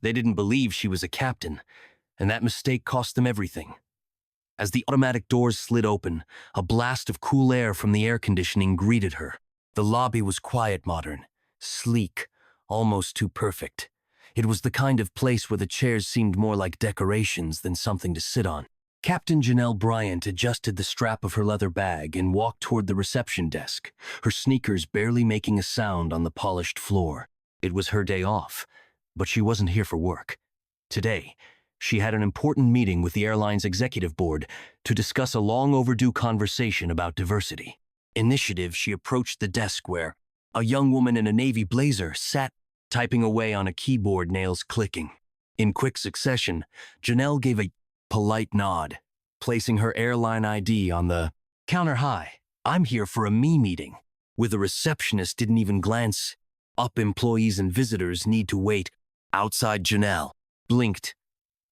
They didn't believe she was a captain, and that mistake cost them everything. As the automatic doors slid open, a blast of cool air from the air conditioning greeted her. The lobby was quiet, modern, sleek, almost too perfect. It was the kind of place where the chairs seemed more like decorations than something to sit on. Captain Janelle Bryant adjusted the strap of her leather bag and walked toward the reception desk, her sneakers barely making a sound on the polished floor. It was her day off, but she wasn't here for work. Today, she had an important meeting with the airline's executive board to discuss a long-overdue conversation about diversity. Initiative, she approached the desk where a young woman in a navy blazer sat typing away on a keyboard, nails clicking. In quick succession, Janelle gave a polite nod, placing her airline ID on the counter. "Hi, I'm here for a me meeting." With a receptionist didn't even glance up. Employees and visitors need to wait outside. Janelle blinked.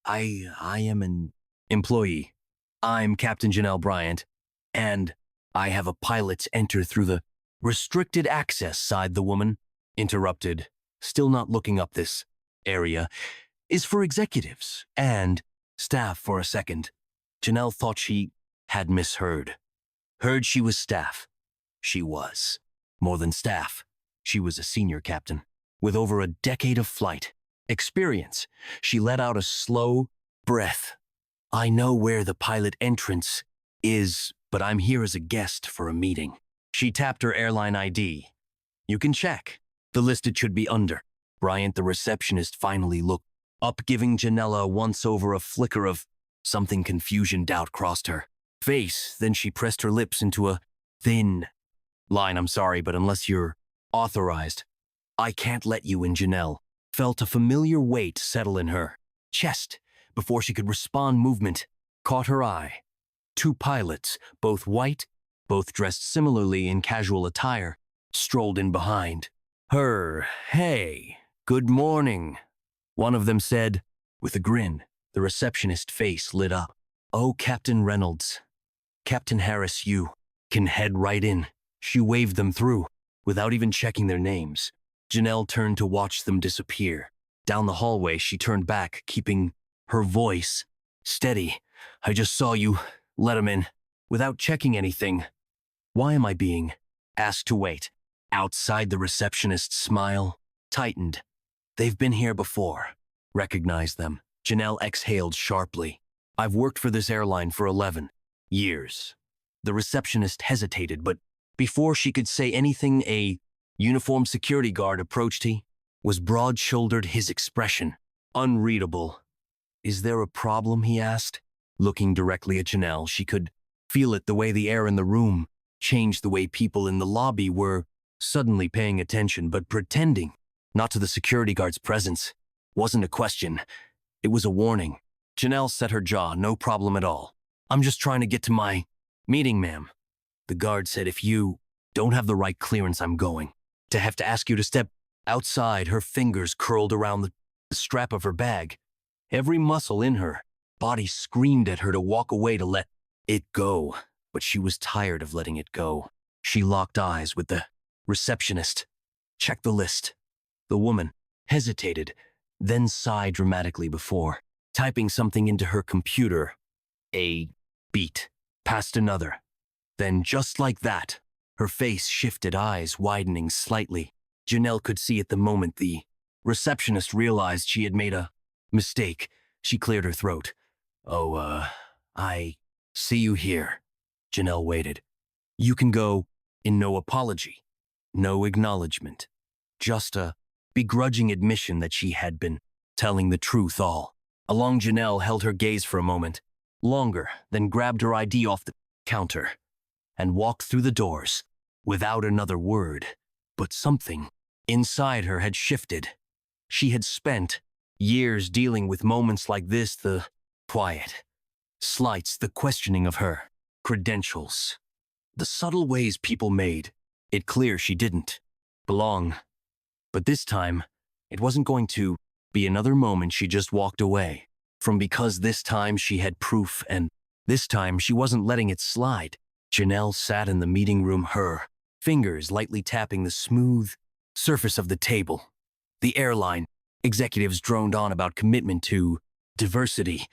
I am an employee. I'm Captain Janelle Bryant, and I have a pilot's enter through the restricted access side. The woman interrupted, still not looking up. "This area is for executives and staff." For a second, Janelle thought she had misheard. Heard she was staff. She was more than staff. She was a senior captain with over a decade of flight experience. She let out a slow breath. "I know where the pilot entrance is, but I'm here as a guest for a meeting." She tapped her airline ID. "You can check. The list it should be under." Bryant, the receptionist, finally looked up, giving Janelle a once-over. A flicker of something. Confusion, doubt crossed her face. Then she pressed her lips into a thin line. "I'm sorry, but unless you're authorized, I can't let you in." Janelle felt a familiar weight settle in her chest. Before she could respond, movement caught her eye. Two pilots, both white, both dressed similarly in casual attire, strolled in behind her. "Hey, good morning," one of them said with a grin. The receptionist's face lit up. "Oh, Captain Reynolds. Captain Harris, you can head right in." She waved them through without even checking their names. Janelle turned to watch them disappear. Down the hallway, she turned back, keeping her voice steady. "I just saw you let him in without checking anything. Why am I being asked to wait outside?" The receptionist's smile tightened. "They've been here before. Recognize them." Janelle exhaled sharply. "I've worked for this airline for 11 years. The receptionist hesitated, but before she could say anything, a uniformed security guard approached. He was broad-shouldered, his expression unreadable. "Is there a problem?" he asked. Looking directly at Janelle, she could feel it, the way the air in the room changed, the way people in the lobby were suddenly paying attention but pretending not to. The security guard's presence wasn't a question. It was a warning. Janelle set her jaw. "No problem at all. I'm just trying to get to my meeting, ma'am." The guard said, "If you don't have the right clearance, I'm going to have to ask you to step outside." Her fingers curled around the strap of her bag. Every muscle in her body screamed at her to walk away, to let it go, but she was tired of letting it go. She locked eyes with the receptionist. "Check the list." The woman hesitated, then sighed dramatically before typing something into her computer. A beat past another. Then, just like that, her face shifted, eyes widening slightly. Janelle could see at the moment the receptionist realized she had made a mistake. She cleared her throat. "Oh, I see you here." Janelle waited. "You can go." In no apology, no acknowledgement, just a begrudging admission that she had been telling the truth all along. Janelle held her gaze for a moment, longer, then grabbed her ID off the counter and walked through the doors without another word. But something inside her had shifted. She had spent years dealing with moments like this, the quiet slights, the questioning of her credentials, the subtle ways people made it clear she didn't belong. But this time, it wasn't going to be another moment she just walked away from, because this time she had proof, and this time she wasn't letting it slide. Janelle sat in the meeting room, her fingers lightly tapping the smooth surface of the table. The airline Executives droned on about commitment to diversity,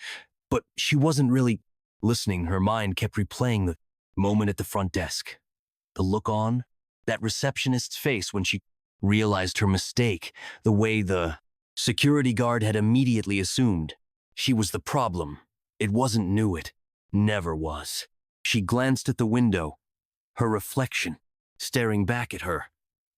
but she wasn't really listening. Her mind kept replaying the moment at the front desk. The look on that receptionist's face when she realized her mistake, the way the security guard had immediately assumed she was the problem. It wasn't new, it never was. She glanced at the window, her reflection staring back at her,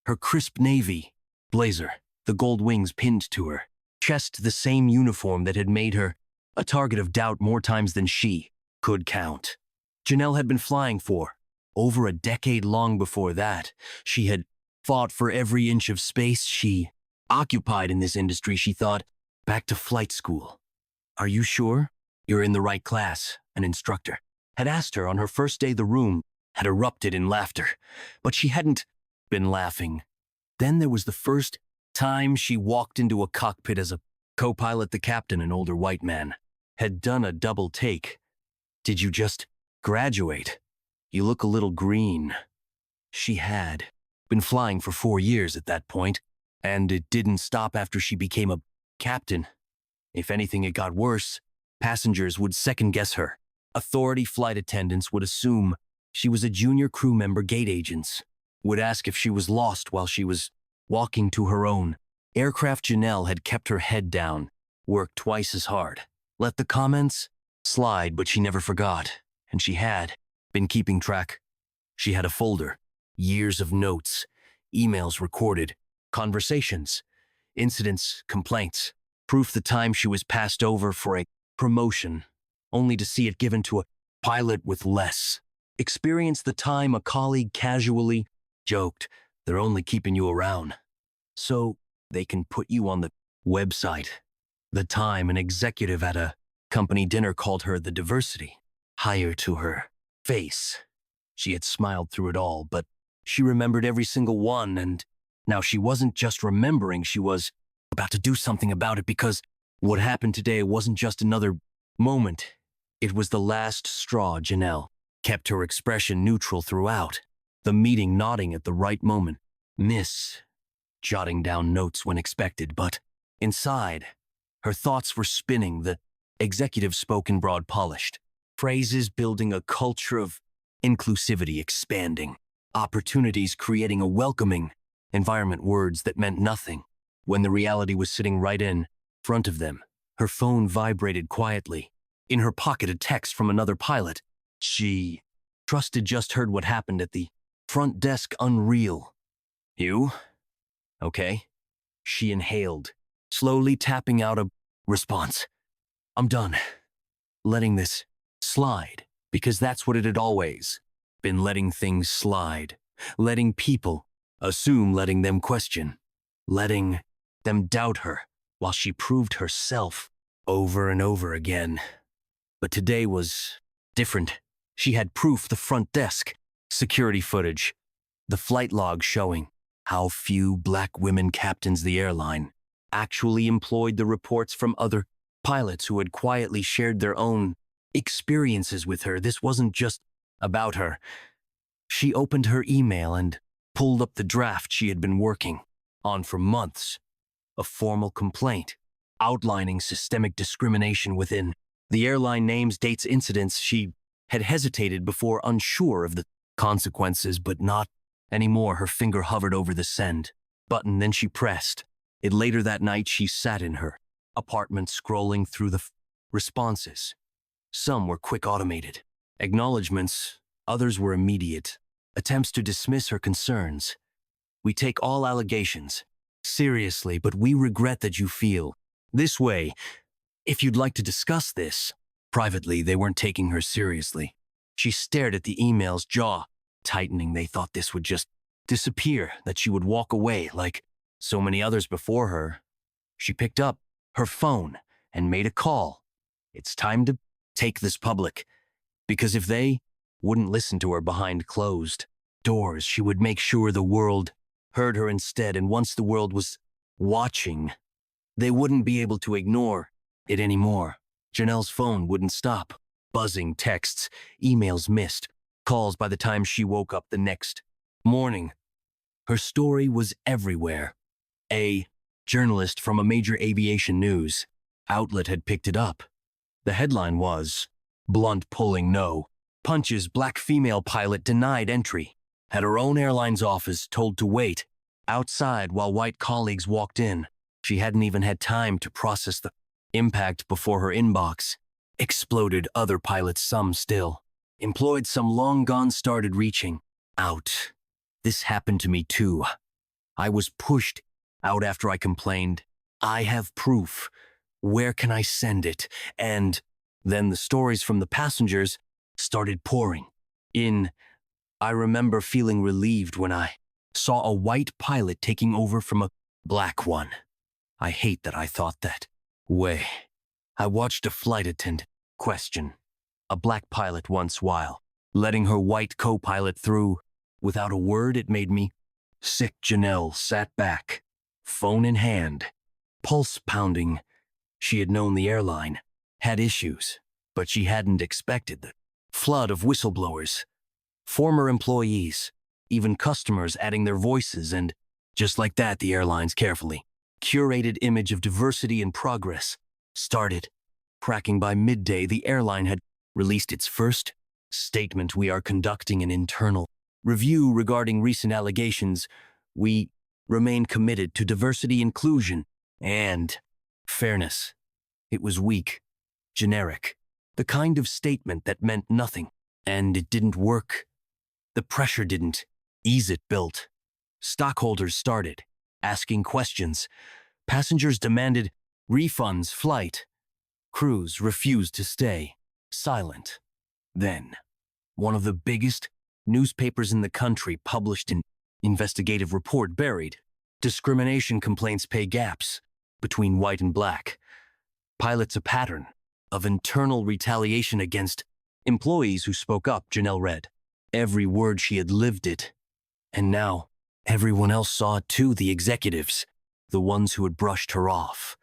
her crisp navy blazer, the gold wings pinned to her chest, the same uniform that had made her a target of doubt more times than she could count. Janelle had been flying for over a decade. Long before that, she had fought for every inch of space she occupied in this industry. She thought back to flight school. "Are you sure you're in the right class?" an instructor had asked her on her first day. The room had erupted in laughter, but she hadn't been laughing. Then there was the first time she walked into a cockpit as a co-pilot. The captain, an older white man, had done a double take. "Did you just graduate? You look a little green." She had been flying for 4 years at that point, and it didn't stop after she became a captain. If anything, it got worse. Passengers would second-guess her. Authority flight attendants would assume she was a junior crew member. Gate agents would ask if she was lost while she was walking to her own aircraft. Janelle had kept her head down, worked twice as hard, let the comments slide, but she never forgot, and she had been keeping track. She had a folder, years of notes, emails recorded, conversations, incidents, complaints, proof the time she was passed over for a promotion, only to see it given to a pilot with less experience. The time a colleague casually joked, "They're only keeping you around so they can put you on the website." The time an executive at a company dinner called her the diversity hire to her face. She had smiled through it all, but she remembered every single one, and now she wasn't just remembering, she was about to do something about it, because what happened today wasn't just another moment. It was the last straw. Janelle kept her expression neutral throughout the meeting, nodding at the right moment, jotting down notes when expected, but inside, her thoughts were spinning. The executive spoke in broad, polished phrases, building a culture of inclusivity, expanding opportunities, creating a welcoming environment, words that meant nothing when the reality was sitting right in front of them. Her phone vibrated quietly. In her pocket, a text from another pilot she trusted just heard what happened at the front desk. "Unreal. You? Okay." She inhaled, slowly tapping out a response. "I'm done letting this slide," because that's what it had always been, letting things slide, letting people assume, letting them question, letting them doubt her, while she proved herself over and over again. But today was different. She had proof: the front desk security footage, the flight log showing how few black women captains the airline actually employed, the reports from other pilots who had quietly shared their own experiences with her. This wasn't just about her. She opened her email and pulled up the draft she had been working on for months, a formal complaint outlining systemic discrimination within the airline, names, dates, incidents. She had hesitated before, unsure of the consequences, but not anymore. Her finger hovered over the send button, then she pressed it. Later that night, she sat in her apartment scrolling through the responses. Some were quick, automated acknowledgments, others were immediate attempts to dismiss her concerns. "We take all allegations seriously, but we regret that you feel this way. If you'd like to discuss this privately." They weren't taking her seriously. She stared at the emails, jaw tightening. They thought this would just disappear, that she would walk away like so many others before her. She picked up her phone and made a call. It's time to take this public, because if they wouldn't listen to her behind closed doors, she would make sure the world heard her instead. And once the world was watching, they wouldn't be able to ignore it anymore. Janelle's phone wouldn't stop buzzing, texts, emails missed, calls. By the time she woke up the next morning, her story was everywhere. A journalist from a major aviation news outlet had picked it up. The headline was, "Blunt pulling no. Punches black female pilot denied entry. Had her own airline's office told to wait outside while white colleagues walked in. She hadn't even had time to process the impact before her inbox exploded. Other pilots, some still employed, some long gone, started reaching out. This happened to me too. I was pushed out after I complained. I have proof. Where can I send it?" And then the stories from the passengers started pouring in. I remember feeling relieved when I saw a white pilot taking over from a black one. I hate that I thought that way. I watched a flight attendant question a black pilot once while letting her white co-pilot through. Without a word, it made me sick. Janelle sat back, phone in hand, pulse pounding. She had known the airline had issues, but she hadn't expected the flood of whistleblowers, former employees, even customers adding their voices, and just like that, the airline's carefully curated image of diversity and progress started cracking. By midday, the airline had released its first statement. "We are conducting an internal review regarding recent allegations. We remain committed to diversity, inclusion, and fairness." It was weak, generic, the kind of statement that meant nothing, and it didn't work. The pressure didn't ease, it built. Stockholders started asking questions. Passengers demanded refunds. Flight crews refused to stay silent. Then, one of the biggest newspapers in the country published an investigative report buried discrimination complaints, pay gaps between white and black pilots, a pattern of internal retaliation against employees who spoke up. Janelle read every word. She had lived it. And now, everyone else saw it too, the executives, the ones who had brushed her off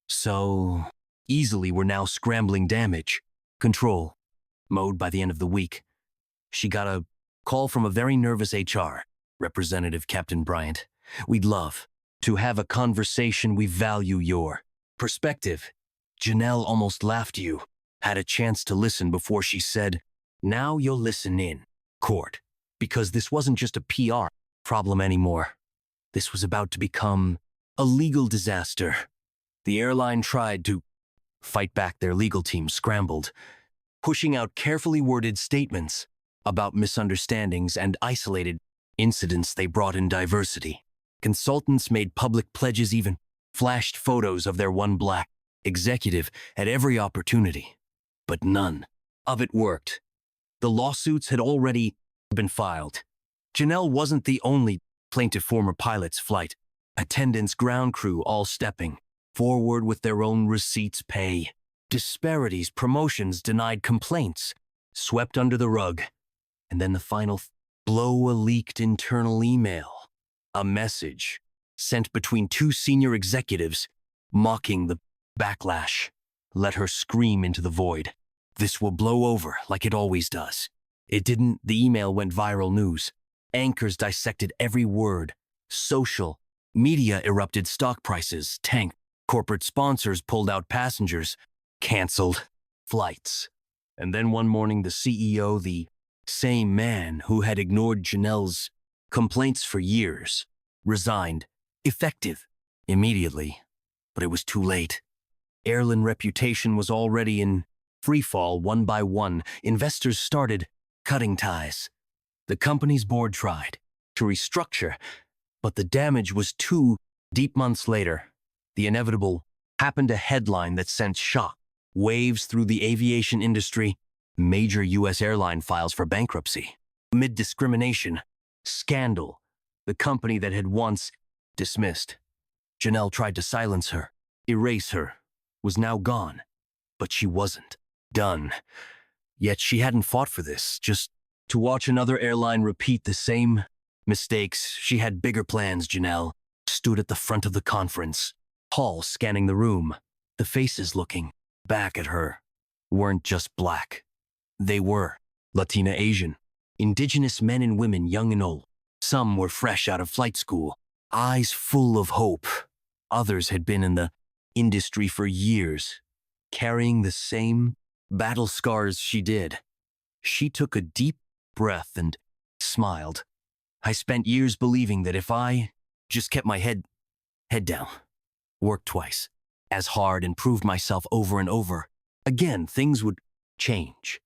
so easily, were now scrambling damage control mode. By the end of the week, she got a call from a very nervous HR representative. "Captain Bryant, we'd love to have a conversation. We value your perspective." Janelle almost laughed. "You had a chance to listen before," she said. "Now you'll listen in court, because this wasn't just a PR problem anymore. This was about to become a legal disaster." The airline tried to fight back. Their legal team scrambled, pushing out carefully worded statements about misunderstandings and isolated incidents. They brought in diversity consultants, made public pledges, even flashed photos of their one black executive at every opportunity. But none of it worked. The lawsuits had already been filed. Janelle wasn't the only plaintiff. Former pilots, flight attendants, ground crew, all stepping forward with their own receipts. Pay disparities, promotions denied, complaints swept under the rug. And then the final blow, a leaked internal email, a message sent between two senior executives mocking the backlash. Let her scream into the void. "This will blow over like it always does." It didn't. The email went viral. News anchors dissected every word. Social media erupted. Stock prices tanked. Corporate sponsors pulled out. Passengers canceled flights. And then one morning, the CEO, the same man who had ignored Janelle's complaints for years, resigned, effective immediately. But it was too late. Airline reputation was already in free fall. One by one, investors started cutting ties. The company's board tried to restructure, but the damage was too deep. Months later, the inevitable happened, a headline that sent shock waves through the aviation industry. Major U.S. airline files for bankruptcy. Amid discrimination scandal, the company that had once dismissed Janelle tried to silence her, erase her, was now gone. But she wasn't done. Yet she hadn't fought for this, just to watch another airline repeat the same mistakes. She had bigger plans. Janelle stood at the front of the conference hall, scanning the room. The faces looking back at her weren't just black. They were Latina, Asian, indigenous men and women, young and old. Some were fresh out of flight school, eyes full of hope. Others had been in the industry for years, carrying the same battle scars she did. She took a deep breath and smiled. I spent years believing that if I just kept my head down, worked twice, as hard and proved myself over and over, again, things would change.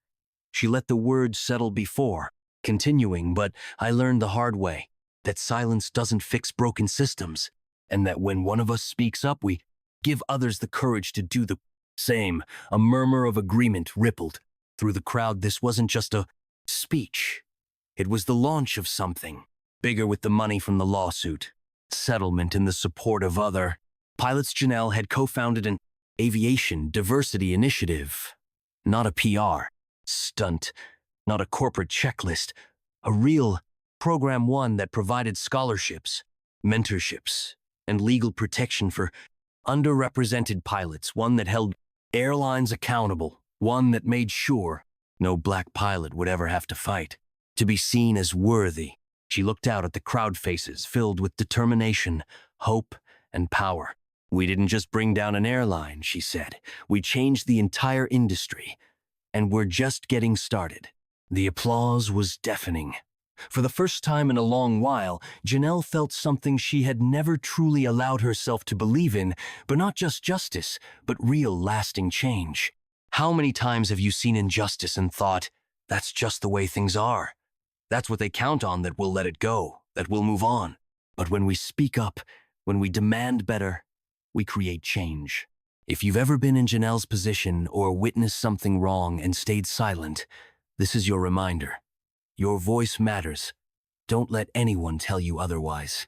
She let the words settle before continuing, but I learned the hard way that silence doesn't fix broken systems, and that when one of us speaks up, we give others the courage to do the same. A murmur of agreement rippled through the crowd. This wasn't just a speech. It was the launch of something bigger with the money from the lawsuit, settlement, and the support of other pilots. Janelle had co-founded an aviation diversity initiative, not a PR stunt, not a corporate checklist, a real program, one that provided scholarships, mentorships, and legal protection for underrepresented pilots, one that held airlines accountable, one that made sure no black pilot would ever have to fight to be seen as worthy. She looked out at the crowd faces filled with determination, hope, and power. We didn't just bring down an airline, she said. We changed the entire industry, and we're just getting started. The applause was deafening. For the first time in a long while, Janelle felt something she had never truly allowed herself to believe in, but not just justice, but real lasting change. How many times have you seen injustice and thought, that's just the way things are? That's what they count on, that we'll let it go, that we'll move on. But when we speak up, when we demand better, we create change. If you've ever been in Janelle's position or witnessed something wrong and stayed silent, this is your reminder. Your voice matters. Don't let anyone tell you otherwise.